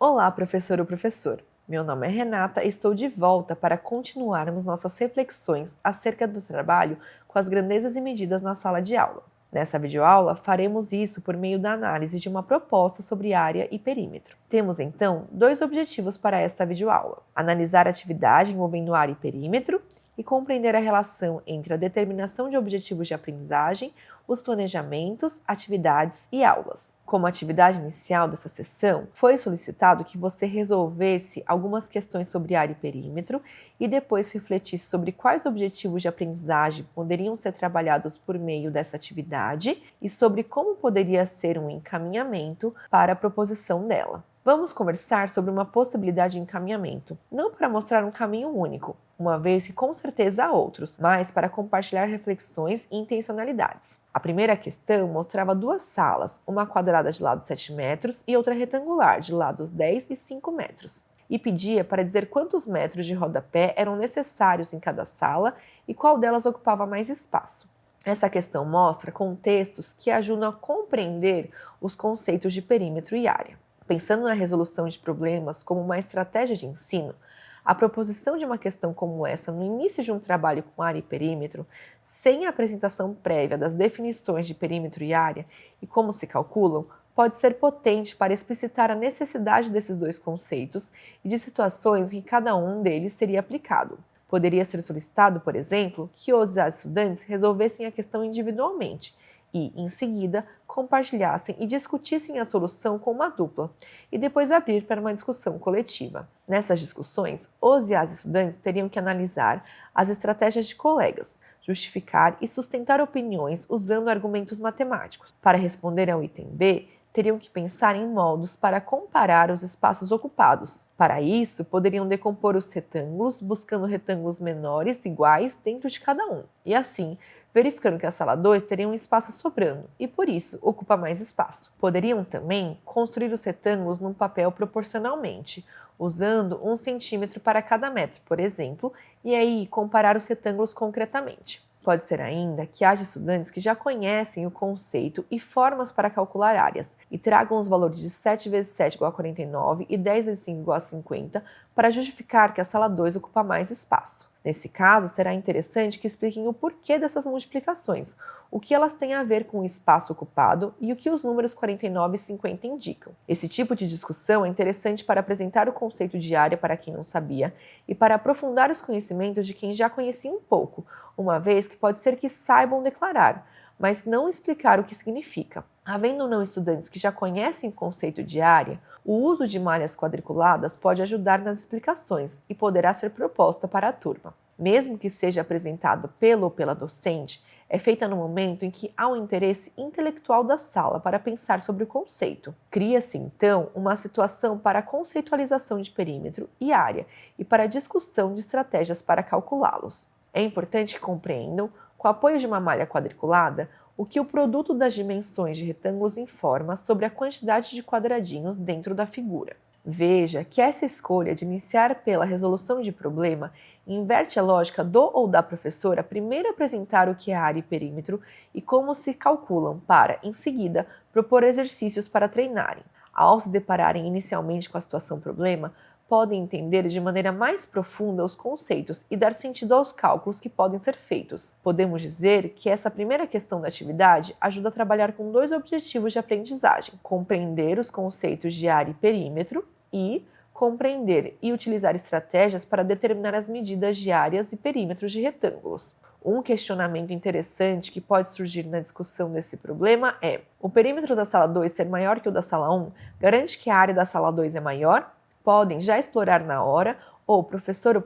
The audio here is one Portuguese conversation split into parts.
Olá, professor ou professor. Meu nome é Renata e estou de volta para continuarmos nossas reflexões acerca do trabalho com as grandezas e medidas na sala de aula. Nessa videoaula, faremos isso por meio da análise de uma proposta sobre área e perímetro. Temos, então, dois objetivos para esta videoaula: analisar a atividade envolvendo área e perímetro e compreender a relação entre a determinação de objetivos de aprendizagem, os planejamentos, atividades e aulas. Como atividade inicial dessa sessão, foi solicitado que você resolvesse algumas questões sobre área e perímetro e depois refletisse sobre quais objetivos de aprendizagem poderiam ser trabalhados por meio dessa atividade e sobre como poderia ser um encaminhamento para a proposição dela. Vamos conversar sobre uma possibilidade de encaminhamento, não para mostrar um caminho único, uma vez que com certeza há outros, mas para compartilhar reflexões e intencionalidades. A primeira questão mostrava duas salas, uma quadrada de lados 7 metros e outra retangular de lados 10 e 5 metros, e pedia para dizer quantos metros de rodapé eram necessários em cada sala e qual delas ocupava mais espaço. Essa questão mostra contextos que ajudam a compreender os conceitos de perímetro e área. Pensando na resolução de problemas como uma estratégia de ensino, a proposição de uma questão como essa no início de um trabalho com área e perímetro, sem a apresentação prévia das definições de perímetro e área e como se calculam, pode ser potente para explicitar a necessidade desses dois conceitos e de situações em que cada um deles seria aplicado. Poderia ser solicitado, por exemplo, que os estudantes resolvessem a questão individualmente e, em seguida, compartilhassem e discutissem a solução com uma dupla, e depois abrir para uma discussão coletiva. Nessas discussões, os e as estudantes teriam que analisar as estratégias de colegas, justificar e sustentar opiniões usando argumentos matemáticos. Para responder ao item B, teriam que pensar em modos para comparar os espaços ocupados. Para isso, poderiam decompor os retângulos, buscando retângulos menores iguais dentro de cada um, e assim, verificando que a sala 2 teria um espaço sobrando e, por isso, ocupa mais espaço. Poderiam também construir os retângulos num papel proporcionalmente, usando 1 centímetro para cada metro, por exemplo, e aí comparar os retângulos concretamente. Pode ser ainda que haja estudantes que já conhecem o conceito e formas para calcular áreas e tragam os valores de 7 vezes 7 igual a 49 e 10 vezes 5 igual a 50 para justificar que a sala 2 ocupa mais espaço. Nesse caso, será interessante que expliquem o porquê dessas multiplicações, o que elas têm a ver com o espaço ocupado e o que os números 49 e 50 indicam. Esse tipo de discussão é interessante para apresentar o conceito de área para quem não sabia e para aprofundar os conhecimentos de quem já conhecia um pouco, uma vez que pode ser que saibam declarar, mas não explicar o que significa. Havendo ou não estudantes que já conhecem o conceito de área, o uso de malhas quadriculadas pode ajudar nas explicações e poderá ser proposta para a turma. Mesmo que seja apresentado pelo ou pela docente, é feita no momento em que há um interesse intelectual da sala para pensar sobre o conceito. Cria-se, então, uma situação para a conceitualização de perímetro e área e para a discussão de estratégias para calculá-los. É importante que compreendam, com o apoio de uma malha quadriculada, o que o produto das dimensões de retângulos informa sobre a quantidade de quadradinhos dentro da figura. Veja que essa escolha de iniciar pela resolução de problema inverte a lógica do ou da professora primeiro apresentar o que é área e perímetro e como se calculam para, em seguida, propor exercícios para treinarem. Ao se depararem inicialmente com a situação problema, podem entender de maneira mais profunda os conceitos e dar sentido aos cálculos que podem ser feitos. Podemos dizer que essa primeira questão da atividade ajuda a trabalhar com dois objetivos de aprendizagem: compreender os conceitos de área e perímetro e compreender e utilizar estratégias para determinar as medidas de áreas e perímetros de retângulos. Um questionamento interessante que pode surgir na discussão desse problema é: o perímetro da sala 2 ser maior que o da sala 1 garante que a área da sala 2 é maior? Podem já explorar na hora, ou o professor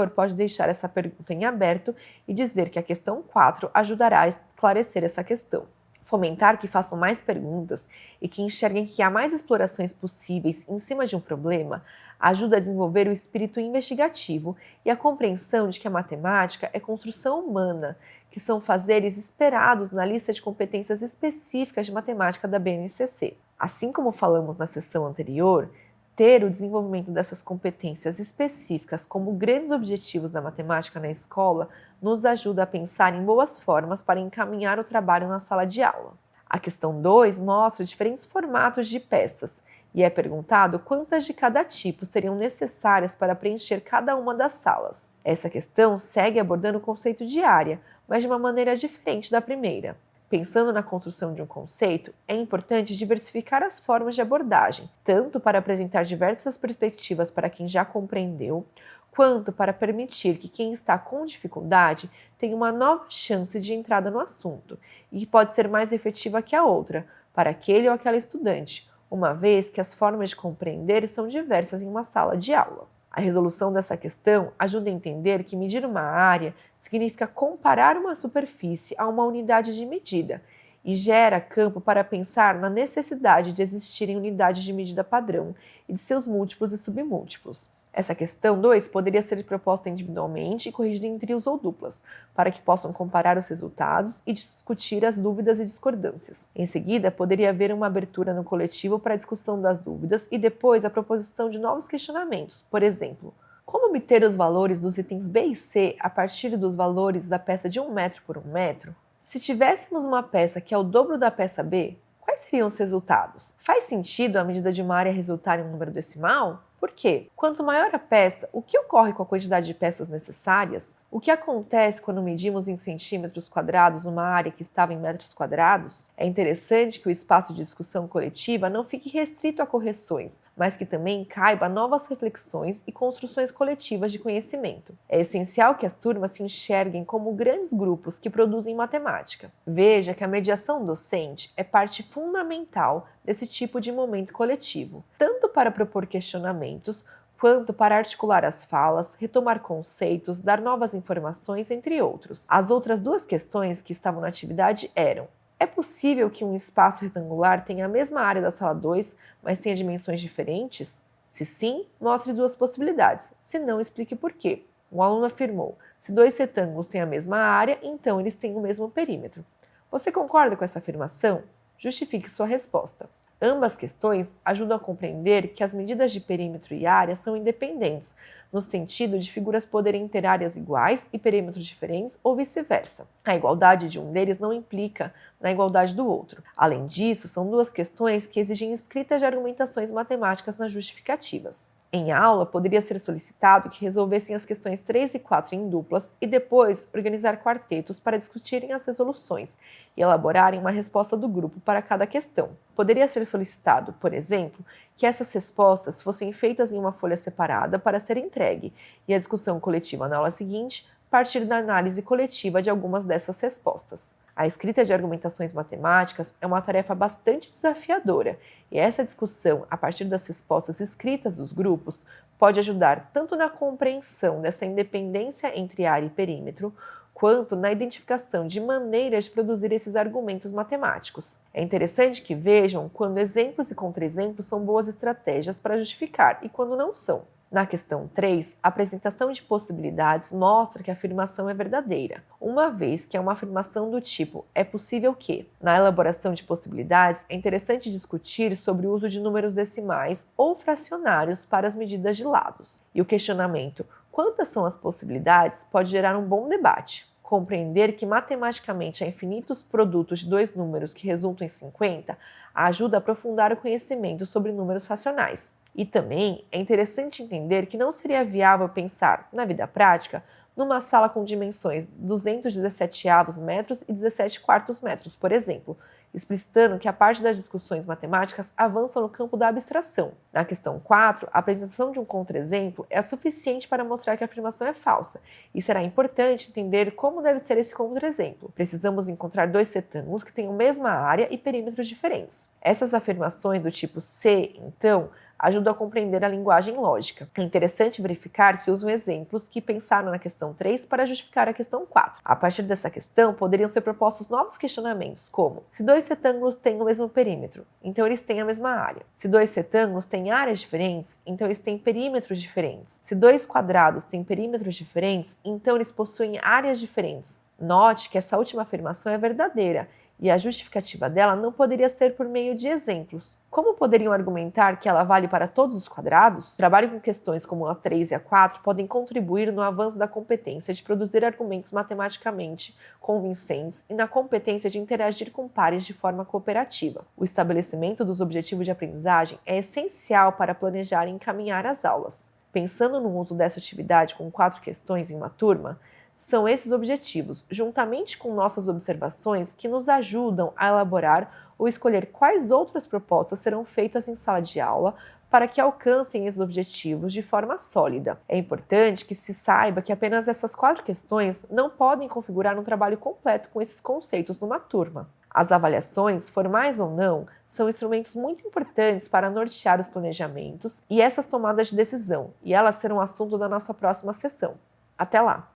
pode deixar essa pergunta em aberto e dizer que a questão 4 ajudará a esclarecer essa questão. Fomentar que façam mais perguntas e que enxerguem que há mais explorações possíveis em cima de um problema ajuda a desenvolver o espírito investigativo e a compreensão de que a matemática é construção humana, que são fazeres esperados na lista de competências específicas de matemática da BNCC. Assim como falamos na sessão anterior, ter o desenvolvimento dessas competências específicas como grandes objetivos da matemática na escola nos ajuda a pensar em boas formas para encaminhar o trabalho na sala de aula. A questão 2 mostra diferentes formatos de peças e é perguntado quantas de cada tipo seriam necessárias para preencher cada uma das salas. Essa questão segue abordando o conceito de área, mas de uma maneira diferente da primeira. Pensando na construção de um conceito, é importante diversificar as formas de abordagem, tanto para apresentar diversas perspectivas para quem já compreendeu, quanto para permitir que quem está com dificuldade tenha uma nova chance de entrada no assunto, e que pode ser mais efetiva que a outra, para aquele ou aquela estudante, uma vez que as formas de compreender são diversas em uma sala de aula. A resolução dessa questão ajuda a entender que medir uma área significa comparar uma superfície a uma unidade de medida e gera campo para pensar na necessidade de existirem unidades de medida padrão e de seus múltiplos e submúltiplos. Essa questão 2 poderia ser proposta individualmente e corrigida em trios ou duplas, para que possam comparar os resultados e discutir as dúvidas e discordâncias. Em seguida, poderia haver uma abertura no coletivo para a discussão das dúvidas e depois a proposição de novos questionamentos. Por exemplo, como obter os valores dos itens B e C a partir dos valores da peça de 1 metro por 1 metro? Se tivéssemos uma peça que é o dobro da peça B, quais seriam os resultados? Faz sentido a medida de uma área resultar em um número decimal? Por quê? Quanto maior a peça, o que ocorre com a quantidade de peças necessárias? O que acontece quando medimos em centímetros quadrados uma área que estava em metros quadrados? É interessante que o espaço de discussão coletiva não fique restrito a correções, mas que também caiba novas reflexões e construções coletivas de conhecimento. É essencial que as turmas se enxerguem como grandes grupos que produzem matemática. Veja que a mediação docente é parte fundamental desse tipo de momento coletivo, tanto para propor questionamentos, quanto para articular as falas, retomar conceitos, dar novas informações, entre outros. As outras duas questões que estavam na atividade eram: é possível que um espaço retangular tenha a mesma área da sala 2, mas tenha dimensões diferentes? Se sim, mostre duas possibilidades. Se não, explique por quê. Um aluno afirmou: se dois retângulos têm a mesma área, então eles têm o mesmo perímetro. Você concorda com essa afirmação? Justifique sua resposta. Ambas questões ajudam a compreender que as medidas de perímetro e área são independentes, no sentido de figuras poderem ter áreas iguais e perímetros diferentes ou vice-versa. A igualdade de um deles não implica na igualdade do outro. Além disso, são duas questões que exigem escrita de argumentações matemáticas nas justificativas. Em aula, poderia ser solicitado que resolvessem as questões 3 e 4 em duplas e depois organizar quartetos para discutirem as resoluções e elaborarem uma resposta do grupo para cada questão. Poderia ser solicitado, por exemplo, que essas respostas fossem feitas em uma folha separada para ser entregue e a discussão coletiva na aula seguinte partir da análise coletiva de algumas dessas respostas. A escrita de argumentações matemáticas é uma tarefa bastante desafiadora, e essa discussão, a partir das respostas escritas dos grupos, pode ajudar tanto na compreensão dessa independência entre área e perímetro, quanto na identificação de maneiras de produzir esses argumentos matemáticos. É interessante que vejam quando exemplos e contra-exemplos são boas estratégias para justificar e quando não são. Na questão 3, a apresentação de possibilidades mostra que a afirmação é verdadeira, uma vez que é uma afirmação do tipo é possível que. Na elaboração de possibilidades, é interessante discutir sobre o uso de números decimais ou fracionários para as medidas de lados. E o questionamento quantas são as possibilidades pode gerar um bom debate. Compreender que matematicamente há infinitos produtos de dois números que resultam em 50 ajuda a aprofundar o conhecimento sobre números racionais. E também é interessante entender que não seria viável pensar, na vida prática, numa sala com dimensões 217 metros e 17 quartos metros, por exemplo, explicitando que a parte das discussões matemáticas avança no campo da abstração. Na questão 4, a apresentação de um contra-exemplo é suficiente para mostrar que a afirmação é falsa, e será importante entender como deve ser esse contra-exemplo. Precisamos encontrar dois retângulos que tenham a mesma área e perímetros diferentes. Essas afirmações do tipo se, então, ajudam a compreender a linguagem lógica. É interessante verificar se usam exemplos que pensaram na questão 3 para justificar a questão 4. A partir dessa questão, poderiam ser propostos novos questionamentos, como: se dois retângulos têm o mesmo perímetro, então eles têm a mesma área. Se dois retângulos têm áreas diferentes, então eles têm perímetros diferentes. Se dois quadrados têm perímetros diferentes, então eles possuem áreas diferentes. Note que essa última afirmação é verdadeira, e a justificativa dela não poderia ser por meio de exemplos. Como poderiam argumentar que ela vale para todos os quadrados? O trabalho com questões como a 3 e a 4 podem contribuir no avanço da competência de produzir argumentos matematicamente convincentes e na competência de interagir com pares de forma cooperativa. O estabelecimento dos objetivos de aprendizagem é essencial para planejar e encaminhar as aulas. Pensando no uso dessa atividade com 4 questões em uma turma, são esses objetivos, juntamente com nossas observações, que nos ajudam a elaborar ou escolher quais outras propostas serão feitas em sala de aula para que alcancem esses objetivos de forma sólida. É importante que se saiba que apenas essas 4 questões não podem configurar um trabalho completo com esses conceitos numa turma. As avaliações, formais ou não, são instrumentos muito importantes para nortear os planejamentos e essas tomadas de decisão, e elas serão assunto da nossa próxima sessão. Até lá!